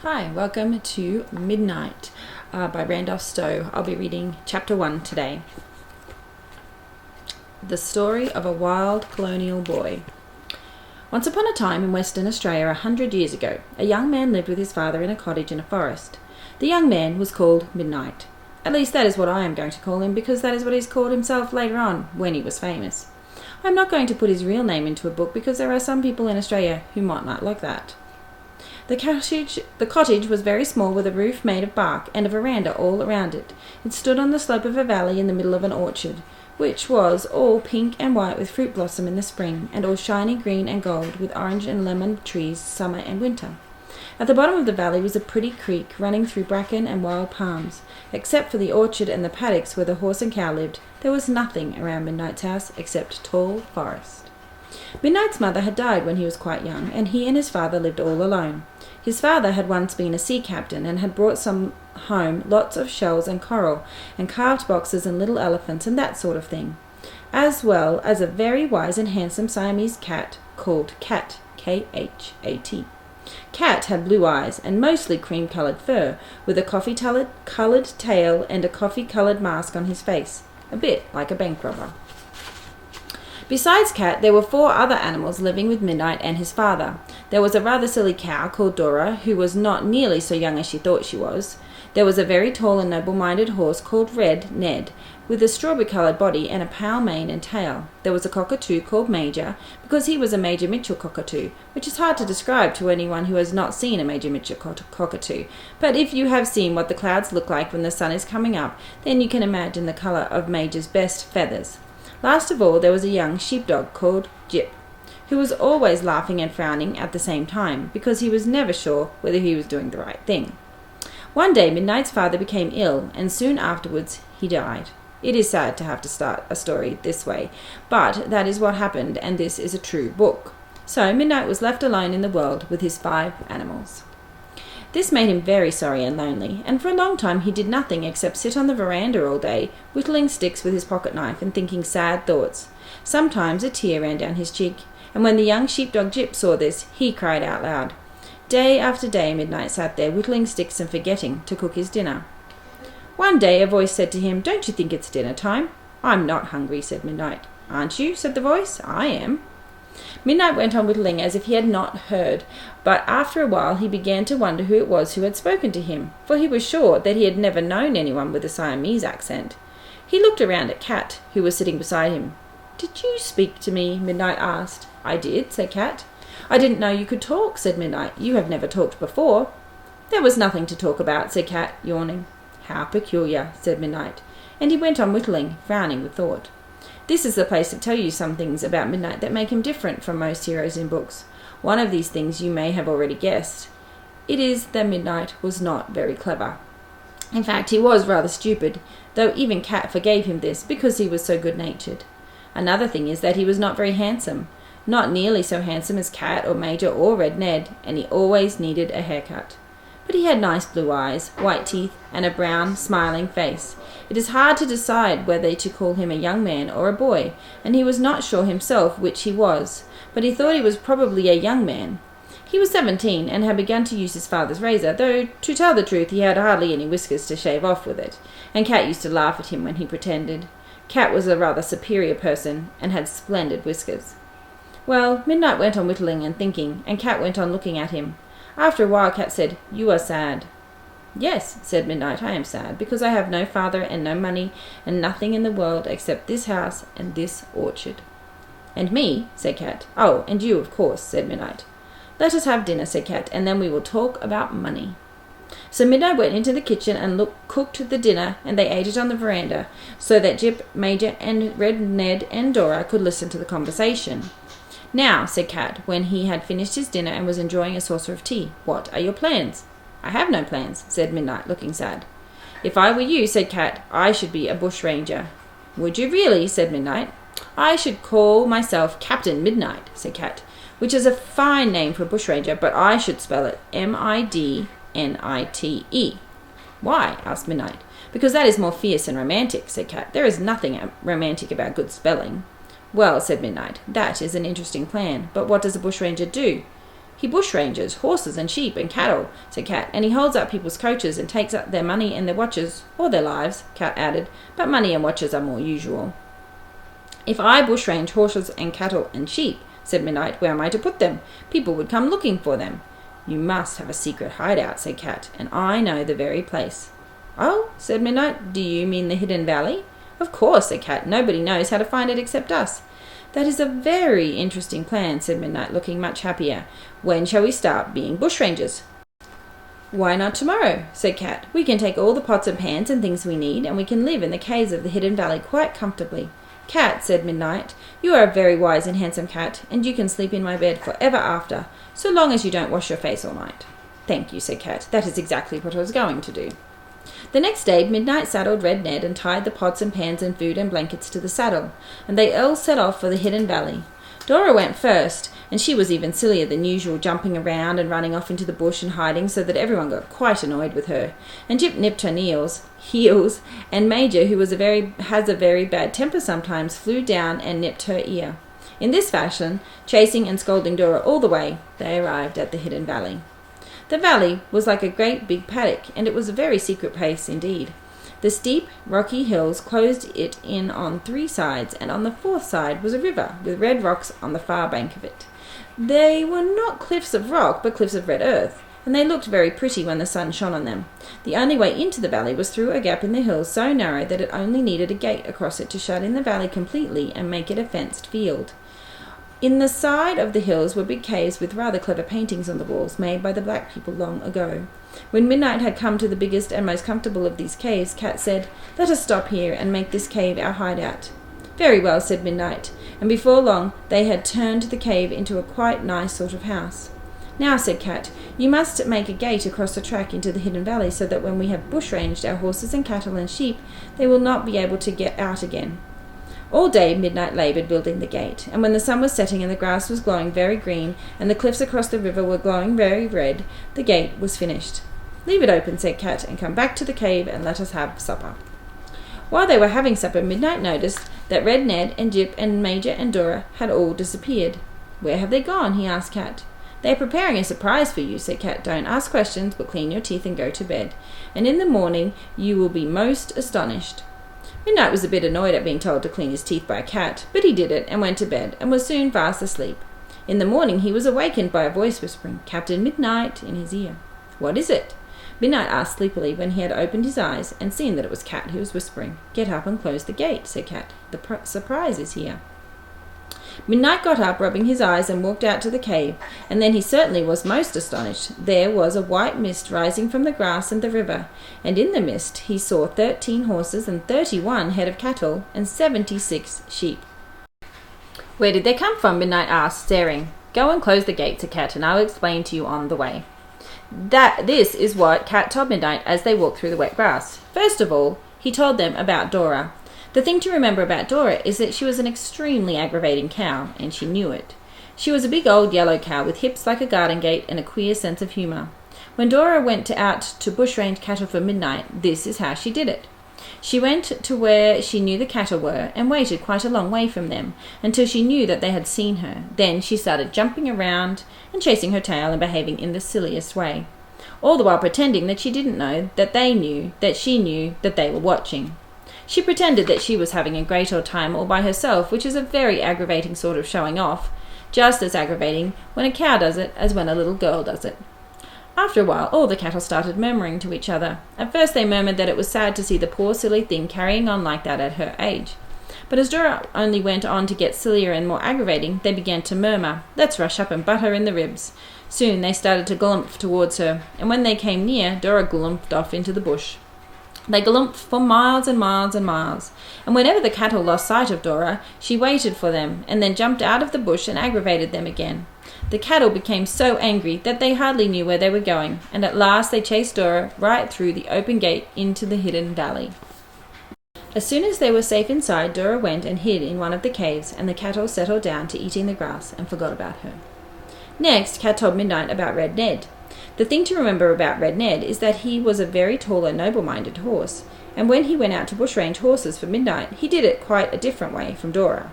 Hi, welcome to Midnight by Randolph Stowe. I'll be reading Chapter 1 today. The Story of a Wild Colonial Boy. Once upon a time in Western Australia 100 years ago, a young man lived with his father in a cottage in a forest. The young man was called Midnight. At least that is what I am going to call him, because that is what he's called himself later on, when he was famous. I'm not going to put his real name into a book because there are some people in Australia who might not like that. The cottage was very small, with a roof made of bark and a veranda all around it. It stood on the slope of a valley in the middle of an orchard, which was all pink and white with fruit blossom in the spring, and all shiny green and gold with orange and lemon trees summer and winter. At the bottom of the valley was a pretty creek running through bracken and wild palms. Except for the orchard and the paddocks where the horse and cow lived, there was nothing around Midnight's house except tall forest. Midnight's mother had died when he was quite young, and he and his father lived all alone. His father had once been a sea captain and had brought some home, lots of shells and coral, and carved boxes and little elephants and that sort of thing, as well as a very wise and handsome Siamese cat called Cat, K-H-A-T. Cat had blue eyes and mostly cream-coloured fur, with a coffee-coloured tail and a coffee-coloured mask on his face, a bit like a bank robber. Besides Cat, there were 4 other animals living with Midnight and his father. There was a rather silly cow called Dora, who was not nearly so young as she thought she was. There was a very tall and noble-minded horse called Red Ned, with a strawberry-coloured body and a pale mane and tail. There was a cockatoo called Major, because he was a Major Mitchell cockatoo, which is hard to describe to anyone who has not seen a Major Mitchell cockatoo. But if you have seen what the clouds look like when the sun is coming up, then you can imagine the colour of Major's best feathers. Last of all, there was a young sheepdog called Jip, who was always laughing and frowning at the same time, because he was never sure whether he was doing the right thing. One day, Midnight's father became ill, and soon afterwards he died. It is sad to have to start a story this way, but that is what happened, and this is a true book. So Midnight was left alone in the world with his 5 animals. This made him very sorry and lonely, and for a long time he did nothing except sit on the veranda all day, whittling sticks with his pocket-knife and thinking sad thoughts. Sometimes a tear ran down his cheek, and when the young sheepdog Jip saw this, he cried out loud. Day after day Midnight sat there whittling sticks and forgetting to cook his dinner. One day a voice said to him, "Don't you think it's dinner time?" "I'm not hungry," said Midnight. "Aren't you?" said the voice. "I am." Midnight went on whittling as if he had not heard, but after a while he began to wonder who it was who had spoken to him, for he was sure that he had never known anyone with a Siamese accent. He looked around at Cat, who was sitting beside him. "Did you speak to me?" Midnight asked. "I did," said Cat. "I didn't know you could talk," said Midnight. "You have never talked before." "There was nothing to talk about," said Cat, yawning. "How peculiar," said Midnight, and he went on whittling, frowning with thought. This is the place to tell you some things about Midnight that make him different from most heroes in books. One of these things you may have already guessed. It is that Midnight was not very clever. In fact, he was rather stupid, though even Cat forgave him this because he was so good-natured. Another thing is that he was not very handsome, not nearly so handsome as Cat or Major or Red Ned, and he always needed a haircut. But he had nice blue eyes, white teeth, and a brown, smiling face. It is hard to decide whether to call him a young man or a boy, and he was not sure himself which he was, but he thought he was probably a young man. He was 17 and had begun to use his father's razor, though, to tell the truth, he had hardly any whiskers to shave off with it, and Cat used to laugh at him when he pretended. Cat was a rather superior person and had splendid whiskers. Well, Midnight went on whittling and thinking, and Cat went on looking at him. After a while Cat said, "You are sad." "Yes," said Midnight, "I am sad, because I have no father and no money and nothing in the world except this house and this orchard." "And me," said Cat. "Oh, and you, of course," said Midnight. "Let us have dinner," said Cat, "and then we will talk about money." So Midnight went into the kitchen and cooked the dinner, and they ate it on the veranda, so that Jip, Major, and Red Ned and Dora could listen to the conversation. "Now," said Cat, when he had finished his dinner and was enjoying a saucer of tea, "what are your plans?" "I have no plans," said Midnight, looking sad. "If I were you," said Cat, "I should be a bushranger." "Would you really?" said Midnight. "I should call myself Captain Midnight," said Cat, "which is a fine name for a bushranger, but I should spell it Midnite. "Why?" asked Midnight. "Because that is more fierce and romantic," said Cat. "There is nothing romantic about good spelling." "Well," said Midnight, "that is an interesting plan, but what does a bushranger do?" He bushranges horses and sheep and cattle, said Cat, and he holds up people's coaches and takes up their money and their watches, or their lives, Cat added, but money and watches are more usual. If I bushrange horses and cattle and sheep, said Midnight, where am I to put them? People would come looking for them. You must have a secret hideout, said Cat, and I know the very place. Oh, said Midnight, do you mean the Hidden Valley? Of course, said Cat, nobody knows how to find it except us. That is a very interesting plan, said Midnight, looking much happier. When shall we start being bushrangers? Why not tomorrow, said Cat. We can take all the pots and pans and things we need, and we can live in the caves of the Hidden Valley quite comfortably. Cat, said Midnight, you are a very wise and handsome cat, and you can sleep in my bed forever after, so long as you don't wash your face all night. Thank you, said Cat. That is exactly what I was going to do. The next day, Midnight saddled Red Ned and tied the pots and pans and food and blankets to the saddle, and they all set off for the Hidden Valley. Dora went first, and she was even sillier than usual, jumping around and running off into the bush and hiding so that everyone got quite annoyed with her. And Jip nipped her heels, and Major, who has a very bad temper sometimes, flew down and nipped her ear. In this fashion, chasing and scolding Dora all the way, they arrived at the Hidden Valley. The valley was like a great big paddock, and it was a very secret place indeed. The steep, rocky hills closed it in on 3 sides, and on the 4th side was a river, with red rocks on the far bank of it. They were not cliffs of rock, but cliffs of red earth, and they looked very pretty when the sun shone on them. The only way into the valley was through a gap in the hills so narrow that it only needed a gate across it to shut in the valley completely and make it a fenced field. In the side of the hills were big caves with rather clever paintings on the walls, made by the black people long ago. When Midnight had come to the biggest and most comfortable of these caves, Cat said, "Let us stop here and make this cave our hideout." "Very well," said Midnight, and before long they had turned the cave into a quite nice sort of house. "Now," said Cat, "you must make a gate across the track into the Hidden Valley so that when we have bushranged our horses and cattle and sheep, they will not be able to get out again." All day Midnight laboured building the gate, and when the sun was setting and the grass was glowing very green and the cliffs across the river were glowing very red, the gate was finished. "Leave it open," said Cat, "and come back to the cave and let us have supper." While they were having supper, Midnight noticed that Red Ned and Jip and Major and Dora had all disappeared. "Where have they gone?" he asked Cat. "They are preparing a surprise for you," said Cat. "Don't ask questions, but clean your teeth and go to bed. And in the morning you will be most astonished." Midnight was a bit annoyed at being told to clean his teeth by a cat, but he did it and went to bed and was soon fast asleep. In the morning he was awakened by a voice whispering, "Captain Midnight," in his ear. "What is it?" Midnight asked sleepily when he had opened his eyes and seen that it was Cat who was whispering. "Get up and close the gate," said Cat. "The surprise is here." Midnight got up, rubbing his eyes, and walked out to the cave, and then he certainly was most astonished. There was a white mist rising from the grass and the river, and in the mist he saw 13 horses and 31 head of cattle and 76 sheep. "Where did they come from?" Midnight asked, staring. "Go and close the gate," said Cat, "and I'll explain to you on the way." This is what Cat told Midnight as they walked through the wet grass. First of all, he told them about Dora. The thing to remember about Dora is that she was an extremely aggravating cow, and she knew it. She was a big old yellow cow with hips like a garden gate and a queer sense of humour. When Dora went out to bushrange cattle for Midnight, this is how she did it. She went to where she knew the cattle were and waited quite a long way from them until she knew that they had seen her. Then she started jumping around and chasing her tail and behaving in the silliest way, all the while pretending that she didn't know that they knew that she knew that they were watching. She pretended that she was having a great old time all by herself, which is a very aggravating sort of showing off, just as aggravating when a cow does it as when a little girl does it. After a while, all the cattle started murmuring to each other. At first they murmured that it was sad to see the poor silly thing carrying on like that at her age. But as Dora only went on to get sillier and more aggravating, they began to murmur, "Let's rush up and butt her in the ribs." Soon they started to galumph towards her, and when they came near, Dora galumphed off into the bush. They galumphed for miles and miles and miles, and whenever the cattle lost sight of Dora, she waited for them, and then jumped out of the bush and aggravated them again. The cattle became so angry that they hardly knew where they were going, and at last they chased Dora right through the open gate into the Hidden Valley. As soon as they were safe inside, Dora went and hid in one of the caves, and the cattle settled down to eating the grass and forgot about her. Next, Cat told Midnight about Red Ned. The thing to remember about Red Ned is that he was a very tall and noble-minded horse, and when he went out to bushrange horses for Midnight, he did it quite a different way from Dora.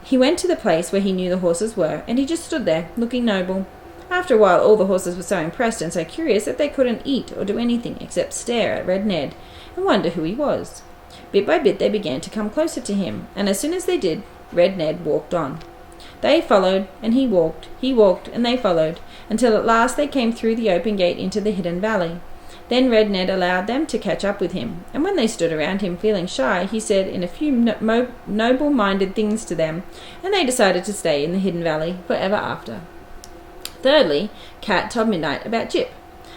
He went to the place where he knew the horses were, and he just stood there, looking noble. After a while, all the horses were so impressed and so curious that they couldn't eat or do anything except stare at Red Ned and wonder who he was. Bit by bit, they began to come closer to him, and as soon as they did, Red Ned walked on. They followed, and he walked, and they followed, until at last they came through the open gate into the hidden valley. Then Red Ned allowed them to catch up with him, and when they stood around him feeling shy, he said in a few noble-minded things to them, and they decided to stay in the hidden valley forever after. Thirdly, Cat told Midnight about Jip.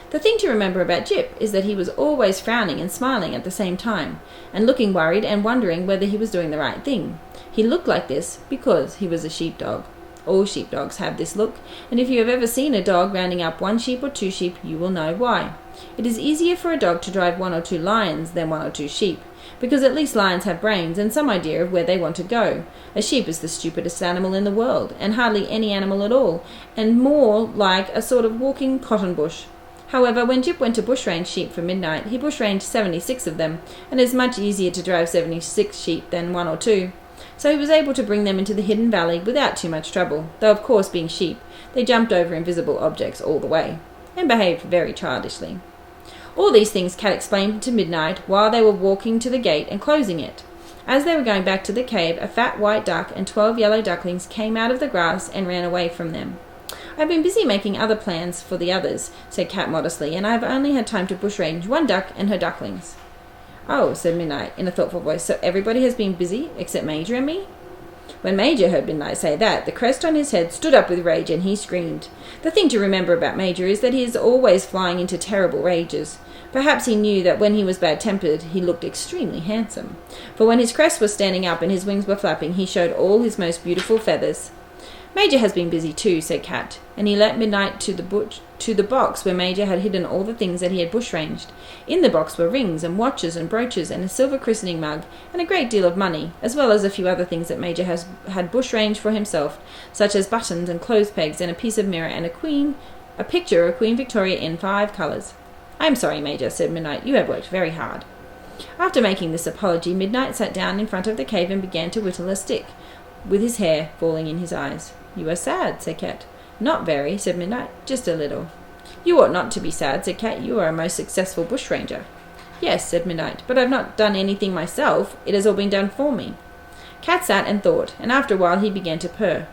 The thing to remember about Jip is that he was always frowning and smiling at the same time, and looking worried and wondering whether he was doing the right thing. He looked like this because he was a sheepdog. All sheepdogs have this look, and if you have ever seen a dog rounding up one sheep or two sheep, you will know why. It is easier for a dog to drive 1 or 2 lions than 1 or 2 sheep, because at least lions have brains and some idea of where they want to go. A sheep is the stupidest animal in the world, and hardly any animal at all, and more like a sort of walking cotton bush. However, when Jip went to bushrange sheep for Midnight, he bushranged 76 of them, and it is much easier to drive 76 sheep than 1 or 2. So he was able to bring them into the hidden valley without too much trouble, though of course, being sheep, they jumped over invisible objects all the way, and behaved very childishly. All these things Cat explained to Midnight while they were walking to the gate and closing it. As they were going back to the cave, a fat white duck and 12 yellow ducklings came out of the grass and ran away from them. "I've been busy making other plans for the others," said Cat modestly, "and I have only had time to bushrange 1 duck and her ducklings." "Oh," said Midnight in a thoughtful voice, "so everybody has been busy except Major and me?" When Major heard Midnight say that, the crest on his head stood up with rage and he screamed. The thing to remember about Major is that he is always flying into terrible rages. Perhaps he knew that when he was bad-tempered he looked extremely handsome, for when his crest was standing up and his wings were flapping he showed all his most beautiful feathers. "Major has been busy too," said Cat, and he led Midnight to the box where Major had hidden all the things that he had bushranged. In the box were rings and watches and brooches and a silver christening mug and a great deal of money, as well as a few other things that Major had bushranged for himself, such as buttons and clothes pegs and a piece of mirror and a picture of Queen Victoria in 5 colours. "I am sorry, Major," said Midnight. "You have worked very hard." After making this apology, Midnight sat down in front of the cave and began to whittle a stick, with his hair falling in his eyes. "You are sad," said Cat. "Not very," said Midnight. "Just a little." "You ought not to be sad," said Cat. "You are a most successful bushranger." "Yes," said Midnight, "but I've not done anything myself. It has all been done for me." Cat sat and thought, and after a while he began to purr.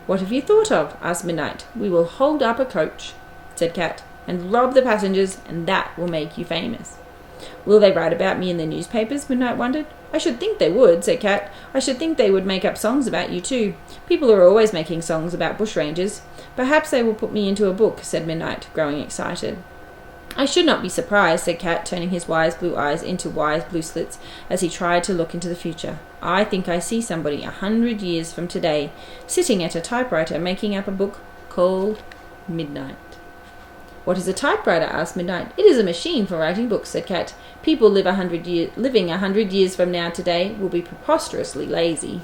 "What have you thought of?" asked Midnight. "We will hold up a coach," said Cat, "and rob the passengers, and that will make you famous." "Will they write about me in the newspapers?" Midnight wondered. "I should think they would," said Cat. "I should think they would make up songs about you too. People are always making songs about bushrangers. Perhaps they will put me into a book," said Midnight, growing excited. "I should not be surprised," said Cat, turning his wise blue eyes into wise blue slits as he tried to look into the future. "I think I see somebody 100 years from today sitting at a typewriter making up a book called Midnight." "What is a typewriter?" asked Midnight. "It is a machine for writing books," said Cat. "People living 100 years from now today will be preposterously lazy."